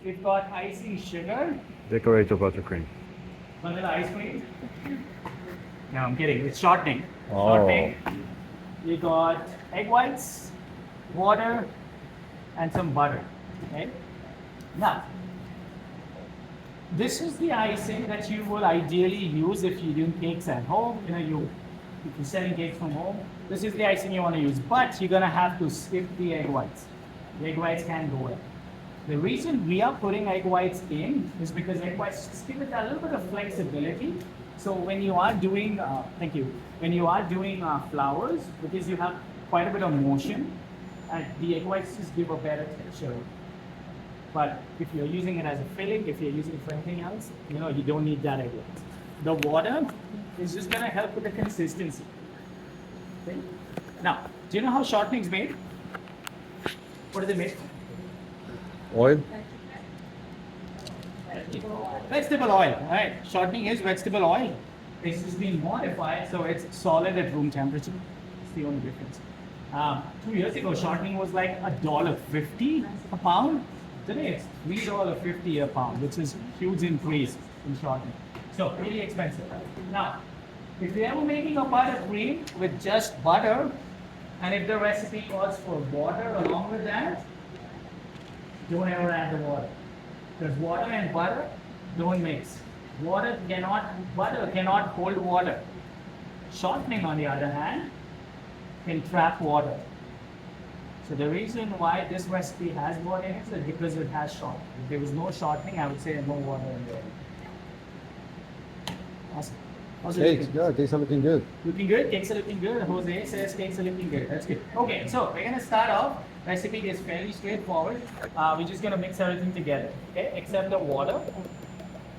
we've got icing sugar, Decorator buttercream. vanilla ice cream. No, I'm kidding. It's shortening. Oh. Shortening. You got egg whites, water, and some butter. Okay. Now, this is the icing that you will ideally use if you're doing cakes at home. If you're selling cakes from home, this is the icing you want to use. But you're gonna have to skip the egg whites. The egg whites can go in. The reason we are putting egg whites in is because egg whites just give it a little bit of flexibility. So when you are doing, when you are doing flowers, because you have quite a bit of motion, and the egg whites just give a better texture. But if you're using it as a filling, if you're using it for anything else, you don't need that egg whites. The water is just gonna help with the consistency. Okay? Now, do you know how shortening is made? What is it made? Oil? Vegetable oil. All right. Shortening is vegetable oil. This has been modified so it's solid at room temperature. It's the only difference. 2 years ago, shortening was like $1.50 a pound. Today it's $3.50 a pound, which is a huge increase in shortening. So pretty expensive. Now, if you're ever making a buttercream with just butter, and if the recipe calls for water along with that, don't ever add the water. Because water and butter don't mix. Butter cannot hold water. Shortening, on the other hand, can trap water. So the reason why this recipe has water in it is because it has shortening. If there was no shortening, I would say no water in there. Awesome. How's it Cakes, looking? yeah, cakes are looking good. Looking good? Cakes are looking good. Jose says cakes are looking good. That's good. Okay, so we're gonna start off. Recipe is fairly straightforward. We're just gonna mix everything together, okay? Except the water.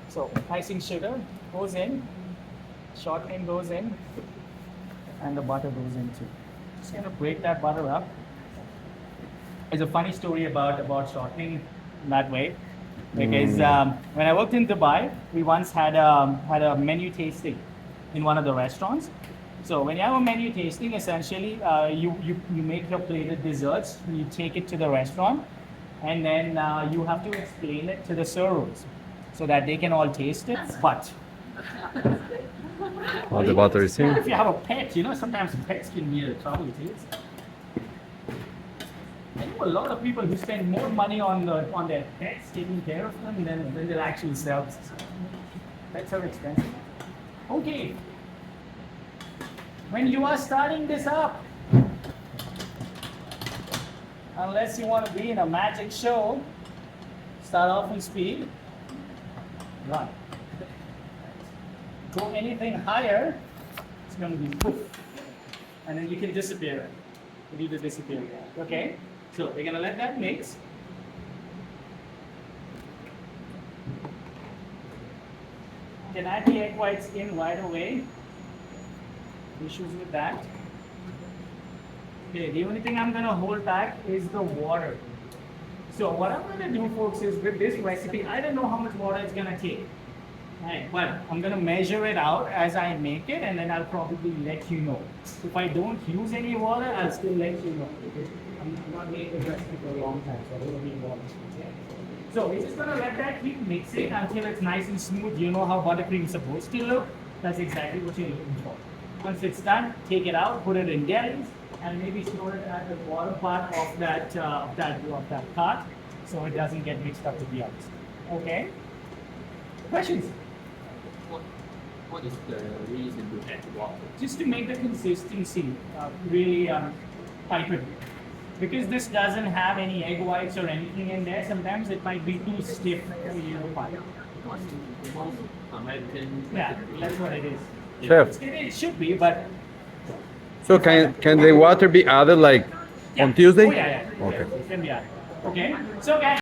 So icing sugar goes in, shortening goes in, and the butter goes in too. Just gonna break that butter up. There's a funny story about shortening that way. Because when I worked in Dubai, we once had a menu tasting in one of the restaurants. So when you have a menu tasting, essentially you make your plated desserts, you take it to the restaurant, and then you have to explain it to the servers so that they can all taste it. But Oh, the butter is if in. you have a pet, sometimes pets can be a trouble too. I know a lot of people who spend more money on their pets, taking care of them, than their actual selves. Pets are expensive. Okay. When you are starting this up, unless you want to be in a magic show, start off in speed, run. Go anything higher, it's going to be poof. And then you can disappear. You need to disappear. Okay? So we're going to let that mix. You can add the egg whites in right away. Issues with that. Okay, the only thing I'm going to hold back is the water. So what I'm going to do, folks, is with this recipe, I don't know how much water it's going to take. Right, but I'm going to measure it out as I make it, and then I'll probably let you know. If I don't use any water, I'll still let you know. I'm not making this recipe for a long time, so I don't need water. Okay? So we're just going to let that keep mixing until it's nice and smooth. You know how buttercream is supposed to look. That's exactly what you're looking for. Once it's done, take it out, put it in delis, and maybe store it at the bottom part of that cart, so it doesn't get mixed up with the others. Okay? Questions? What is the reason to add water? Just to make the consistency really tighter. Because this doesn't have any egg whites or anything in there, sometimes it might be too stiff for you to pie. American. Yeah, that's what it is. Chef, It should be, but so can the water be added like on Tuesday? Oh, yeah. Okay. It can be added. Okay, so guys.